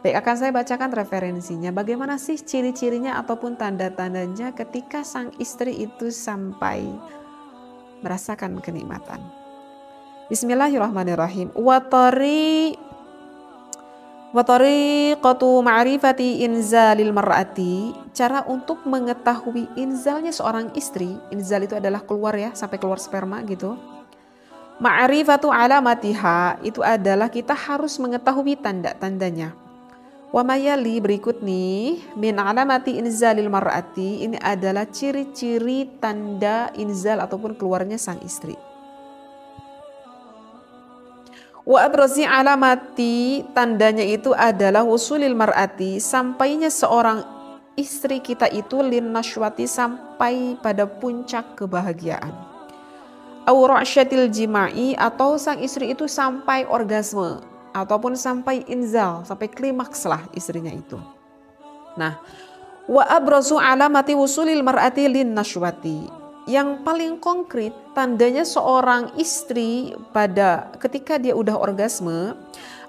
Baik, akan saya bacakan referensinya. Bagaimana sih ciri-cirinya ataupun tanda-tandanya ketika sang istri itu sampai merasakan kenikmatan. Bismillahirrahmanirrahim. Wa tariqatu ma'rifati inzalil mar'ati, cara untuk mengetahui inzalnya seorang istri. Inzal itu adalah keluar ya, sampai keluar sperma gitu. Ma'rifatu alamatiha, itu adalah kita harus mengetahui tanda-tandanya. Wa mayali, berikut nih, min alamati inzalil mar'ati, ini adalah ciri-ciri tanda inzal ataupun keluarnya sang istri. Wa abrazi alamati, tandanya itu adalah wusulil mar'ati, sampainya seorang istri kita itu lin nashwati, sampai pada puncak kebahagiaan. Aw ra'syatil jima'i, atau sang istri itu sampai orgasme ataupun sampai inzal, sampai klimaks lah istrinya itu. Nah, wa abrazu alamati wusulil mar'ati lin nashwati, yang paling konkret tandanya seorang istri pada ketika dia udah orgasme,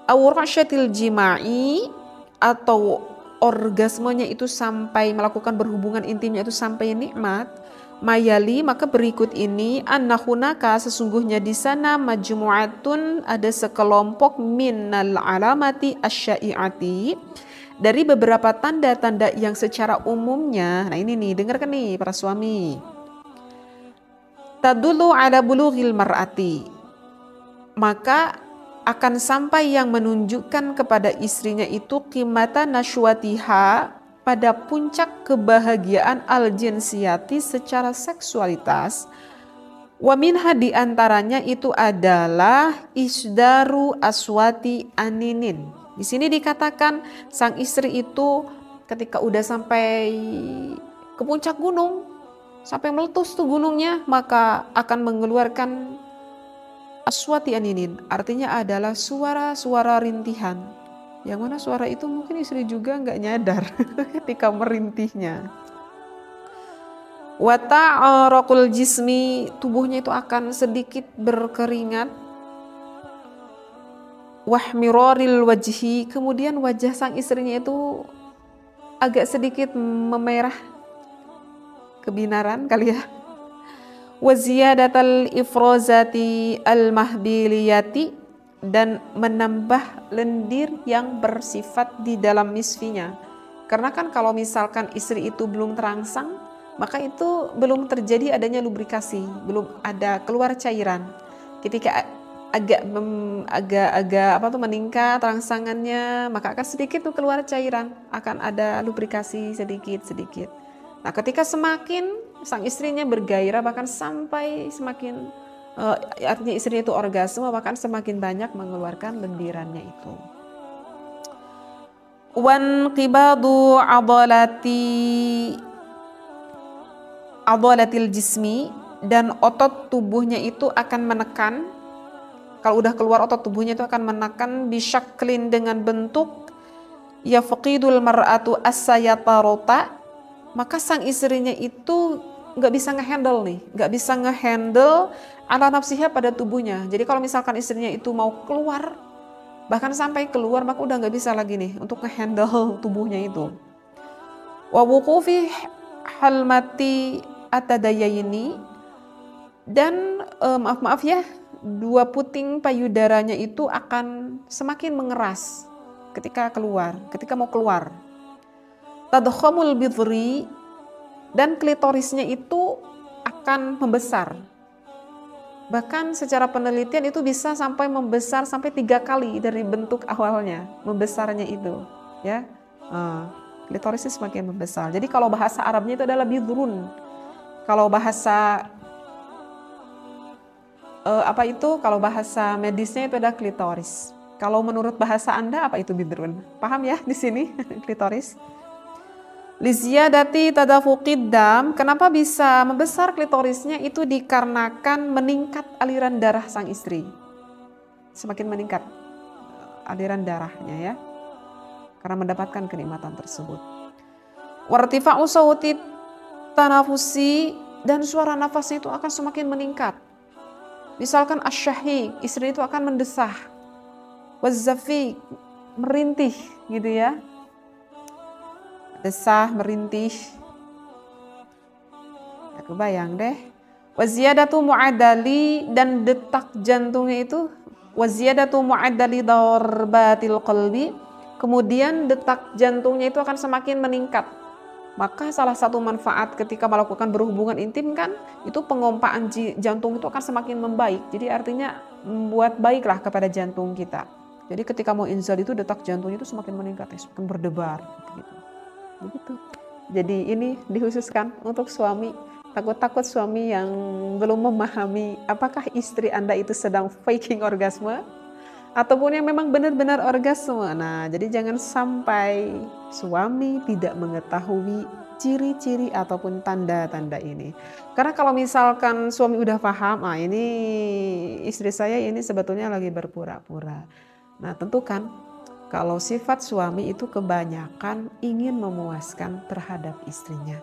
aw ra'syatil jima'i, atau orgasmenya itu sampai melakukan berhubungan intimnya itu sampai nikmat. Mayali, maka berikut ini, annahunaka, sesungguhnya di sana, majmu'atun, ada sekelompok, minal alamati asyai'ati, dari beberapa tanda-tanda yang secara umumnya. Nah ini nih, dengarkan nih para suami. Tadulu ala bulughil mar'ati, maka akan sampai yang menunjukkan kepada istrinya itu qimata nashwatiha, pada puncak kebahagiaan al-jinsiyati, secara seksualitas. Wa minha, diantaranya itu adalah isdaru aswati aninin. Di sini dikatakan sang istri itu ketika udah sampai ke puncak gunung, sampai meletus tuh gunungnya, maka akan mengeluarkan aswati aninin, artinya adalah suara-suara rintihan. Yang mana suara itu mungkin istri juga nggak nyadar ketika merintihnya. Wa ta'araqul jismi, tubuhnya itu akan sedikit berkeringat. Wahmiraril wajhi, kemudian wajah sang istrinya itu agak sedikit memerah, kebinaran kali ya. Wa ziyadatal ifrozati al-mahbiliyati, dan menambah lendir yang bersifat di dalam misfinya. Karena kan kalau misalkan istri itu belum terangsang, maka itu belum terjadi adanya lubrikasi, belum ada keluar cairan. Ketika agak meningkat rangsangannya, maka akan sedikit tuh keluar cairan, akan ada lubrikasi sedikit. Nah, ketika semakin sang istrinya bergairah, bahkan sampai semakin artinya istrinya itu orgasme, bahkan semakin banyak mengeluarkan lendirannya itu. Wan qibadu adalatil jismi, dan otot tubuhnya itu akan menekan. Kalau udah keluar otot tubuhnya itu akan menekan, bisyaklin, dengan bentuk, ya faqidul mar'atu as-sayatarota, maka sang istrinya itu nggak bisa ngehandle ala nafsiha, pada tubuhnya. Jadi kalau misalkan istrinya itu mau keluar, bahkan sampai keluar, maka udah nggak bisa lagi nih untuk ngehandle tubuhnya itu. Wa wuqufi halmati atadayaini, dan maaf ya, dua puting payudaranya itu akan semakin mengeras ketika mau keluar. Tadkhamul bidri, dan klitorisnya itu akan membesar. Bahkan secara penelitian itu bisa sampai membesar sampai 3 kali dari bentuk awalnya, membesarnya itu, ya. Klitorisnya semakin membesar. Jadi kalau bahasa Arabnya itu adalah bidrun. Kalau bahasa kalau bahasa medisnya itu adalah klitoris. Kalau menurut bahasa Anda apa itu bidrun? Paham ya di sini klitoris? Liziyadati tadafuqid dam, kenapa bisa membesar klitorisnya? Itu dikarenakan meningkat aliran darah sang istri. Semakin meningkat aliran darahnya ya, karena mendapatkan kenikmatan tersebut. Wartifa'u sawti tanafusi, dan suara nafasnya itu akan semakin meningkat. Misalkan asyahiq, istri itu akan mendesah. Wazzafiq, merintih gitu ya. Desah, merintih. Ya, kebayang deh. Waziyadatu mu'adali, dan detak jantungnya itu waziyadatu mu'adali darbatil qalbi, kemudian detak jantungnya itu akan semakin meningkat. Maka salah satu manfaat ketika melakukan berhubungan intim kan, itu pengompaan jantung itu akan semakin membaik. Jadi artinya membuat baiklah kepada jantung kita. Jadi ketika mau inzal itu detak jantungnya itu semakin meningkat, semakin berdebar gitu. Begitu. Jadi ini dikhususkan untuk suami. Takut-takut suami yang belum memahami apakah istri Anda itu sedang faking orgasme ataupun yang memang benar-benar orgasme. Nah, jadi jangan sampai suami tidak mengetahui ciri-ciri ataupun tanda-tanda ini. Karena kalau misalkan suami udah paham, ini istri saya ini sebetulnya lagi berpura-pura. Nah, tentu kan kalau sifat suami itu kebanyakan ingin memuaskan terhadap istrinya.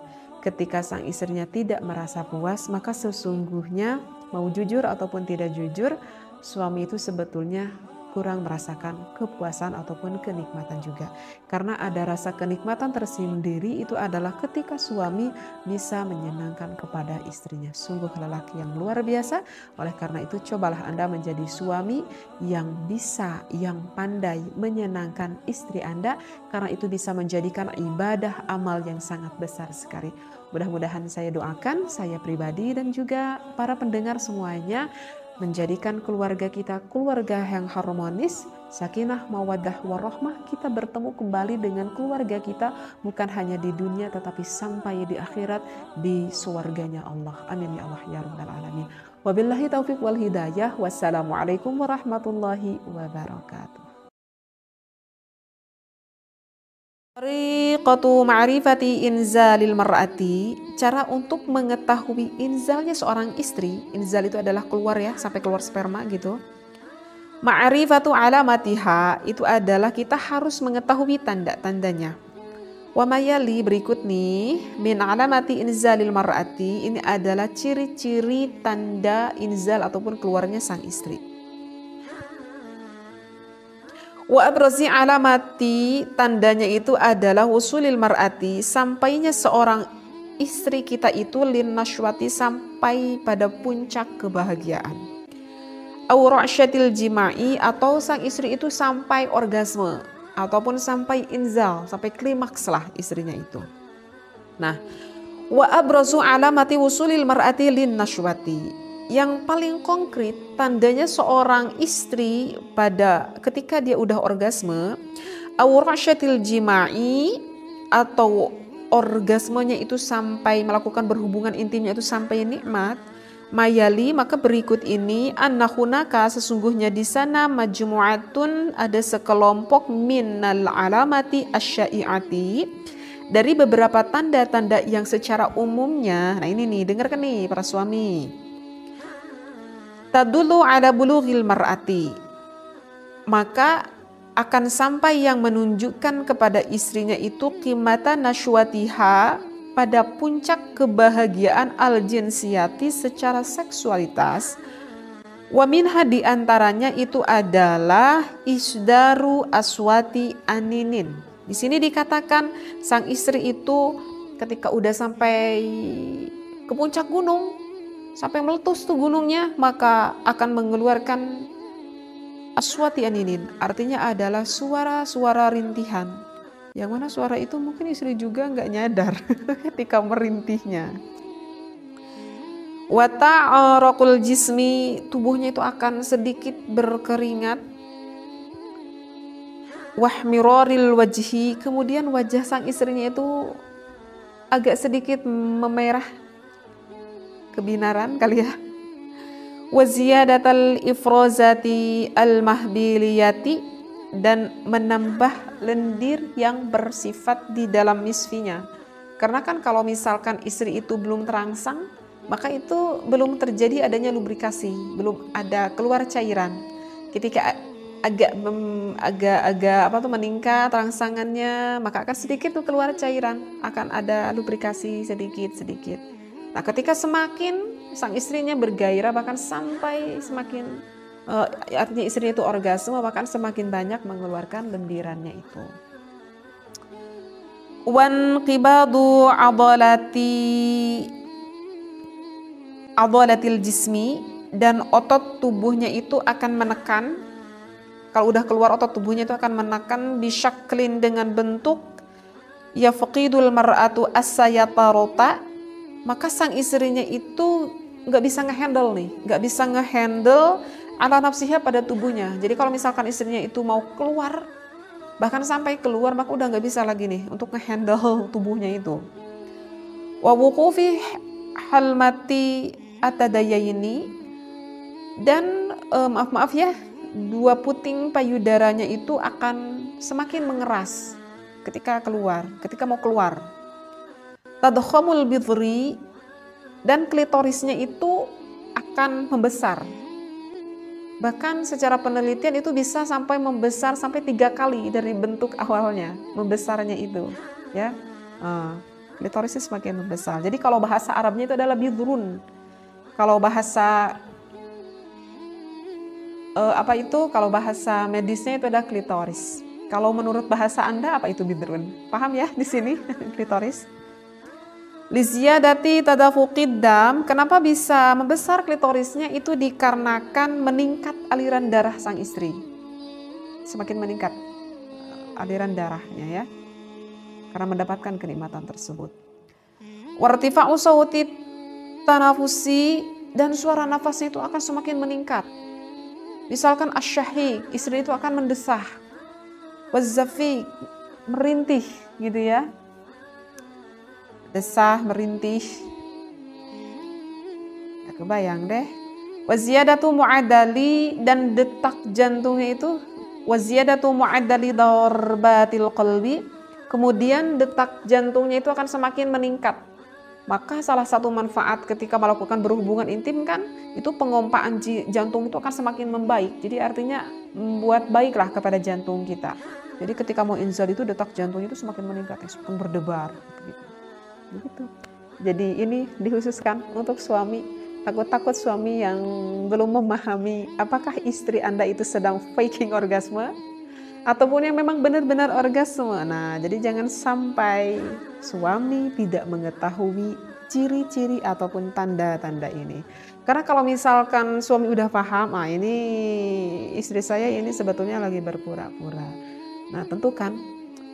Ketika sang istrinya tidak merasa puas, maka sesungguhnya mau jujur ataupun tidak jujur, suami itu sebetulnya kurang merasakan kepuasan ataupun kenikmatan juga. Karena ada rasa kenikmatan tersendiri itu adalah ketika suami bisa menyenangkan kepada istrinya. Sungguh lelaki yang luar biasa. Oleh karena itu cobalah Anda menjadi suami yang bisa, yang pandai menyenangkan istri Anda. Karena itu bisa menjadikan ibadah amal yang sangat besar sekali. Mudah-mudahan saya doakan, saya pribadi dan juga para pendengar semuanya, menjadikan keluarga kita keluarga yang harmonis, sakinah, mawaddah, warahmah. Kita bertemu kembali dengan keluarga kita bukan hanya di dunia tetapi sampai di akhirat, di surganya Allah. Amin ya Allah ya rabbal alamin. Wabillahi taufiq wal hidayah. Wassalamualaikum warahmatullahi wabarakatuh. Tariqatu ma'rifati inzalil mar'ati, cara untuk mengetahui inzalnya seorang istri. Inzal itu adalah keluar ya, sampai keluar sperma gitu. Ma'rifatu alamatiha, itu adalah kita harus mengetahui tanda-tandanya. Wa mayali, berikut nih, min alamati inzalil mar'ati, ini adalah ciri-ciri tanda inzal ataupun keluarnya sang istri. Wa abrazi alamati, tandanya itu adalah wusulil mar'ati, sampainya seorang istri kita itu lin nashwati, sampai pada puncak kebahagiaan. Aw ra'syatil jima'i, atau sang istri itu sampai orgasme ataupun sampai inzal, sampai klimaks lah istrinya itu. Nah, wa abrazu alamati wusulil mar'ati lin nashwati, yang paling konkret tandanya seorang istri pada ketika dia udah orgasme, awrasyatil jima'i, atau orgasmenya itu sampai melakukan berhubungan intimnya itu sampai nikmat, mayali, maka berikut ini, annahunaka, sesungguhnya di sana, majmu'atun, ada sekelompok, minal alamati asyai'ati, dari beberapa tanda-tanda yang secara umumnya. Nah ini nih, dengarkan nih para suami. Tadullu ala bulughil mar'ati, maka akan sampai yang menunjukkan kepada istrinya itu qimata nashwatiha, pada puncak kebahagiaan al-jinsiyati, secara seksualitas. Wa minha, diantaranya itu adalah isdaru aswati aninin. Di sini dikatakan sang istri itu ketika udah sampai ke puncak gunung, sampai meletus tuh gunungnya, maka akan mengeluarkan aswati aninin, artinya adalah suara-suara rintihan. Yang mana suara itu mungkin istri juga nggak nyadar ketika merintihnya. Wa ta'araqul jismi, tubuhnya itu akan sedikit berkeringat. Wahmiraril wajhi, kemudian wajah sang istrinya itu agak sedikit memerah, kebinaran kali ya. Wa ziyadatal ifrozati al-mahbiliyati, dan menambah lendir yang bersifat di dalam misfinya. Karena kan kalau misalkan istri itu belum terangsang, maka itu belum terjadi adanya lubrikasi, belum ada keluar cairan. Ketika agak meningkat rangsangannya, maka akan sedikit tuh keluar cairan, akan ada lubrikasi sedikit. Nah, ketika semakin sang istrinya bergairah, bahkan sampai semakin artinya istrinya itu orgasme, bahkan semakin banyak mengeluarkan lendirannya itu. Wan qibadu adolatil jismi, dan otot tubuhnya itu akan menekan. Kalau udah keluar otot tubuhnya itu akan menekan bisyaklin dengan bentuk yafqidul mar'atu as-sayatarota, maka sang istrinya itu nggak bisa ngehandle nih, nggak bisa ngehandle ala nafsiha pada tubuhnya. Jadi kalau misalkan istrinya itu mau keluar, bahkan sampai keluar, maka udah nggak bisa lagi nih untuk ngehandle tubuhnya itu. Wa wuqufi halmati atadayaini, dan maaf ya, dua puting payudaranya itu akan semakin mengeras ketika mau keluar. Tadkhamul bidri, dan klitorisnya itu akan membesar. Bahkan secara penelitian itu bisa sampai membesar sampai 3 kali dari bentuk awalnya, membesarnya itu, ya. Klitorisnya semakin membesar. Jadi kalau bahasa Arabnya itu adalah bidrun. Kalau bahasa kalau bahasa medisnya itu adalah klitoris. Kalau menurut bahasa Anda apa itu bidrun? Paham ya di sini klitoris? Liziyadati tadafuqid dam, kenapa bisa membesar klitorisnya itu dikarenakan meningkat aliran darah sang istri. Semakin meningkat aliran darahnya ya. Karena mendapatkan kenikmatan tersebut. Wartifa'u sawti tanafusi, dan suara nafasnya itu akan semakin meningkat. Misalkan asyahi, istri itu akan mendesah. Wazzafi, merintih gitu ya. Desah, merintih. Ya, kebayang deh. Waziyadatu mu'adali, dan detak jantungnya itu waziyadatu mu'adali darbatil qalbi. Kemudian detak jantungnya itu akan semakin meningkat. Maka salah satu manfaat ketika melakukan berhubungan intim kan, itu pengompaan jantung itu akan semakin membaik. Jadi artinya membuat baiklah kepada jantung kita. Jadi ketika mau inzal itu detak jantungnya itu semakin meningkat, semakin berdebar. Begitu. Jadi ini dikhususkan untuk suami. Takut-takut suami yang belum memahami apakah istri Anda itu sedang faking orgasme ataupun yang memang benar-benar orgasme. Nah, jadi jangan sampai suami tidak mengetahui ciri-ciri ataupun tanda-tanda ini. Karena kalau misalkan suami udah paham, ini istri saya ini sebetulnya lagi berpura-pura. Nah, tentu kan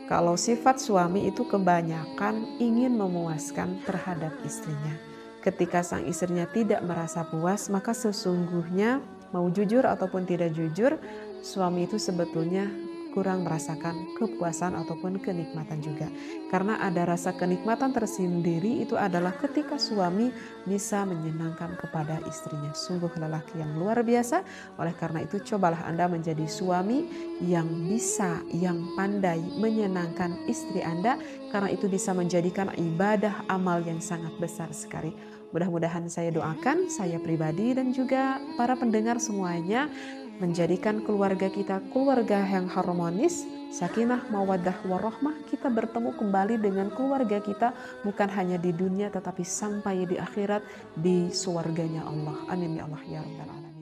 kalau sifat suami itu kebanyakan ingin memuaskan terhadap istrinya. Ketika sang istrinya tidak merasa puas, maka sesungguhnya mau jujur ataupun tidak jujur, suami itu sebetulnya kurang merasakan kepuasan ataupun kenikmatan juga. Karena ada rasa kenikmatan tersendiri, itu adalah ketika suami bisa menyenangkan kepada istrinya. Sungguh lelaki yang luar biasa. Oleh karena itu cobalah Anda menjadi suami yang bisa, yang pandai menyenangkan istri Anda. Karena itu bisa menjadikan ibadah amal yang sangat besar sekali. Mudah-mudahan saya doakan, saya pribadi dan juga para pendengar semuanya, menjadikan keluarga kita keluarga yang harmonis, sakinah, mawaddah, warahmah. Kita bertemu kembali dengan keluarga kita bukan hanya di dunia tetapi sampai di akhirat, di surganya Allah. Amin ya Allah ya rabbal alamin.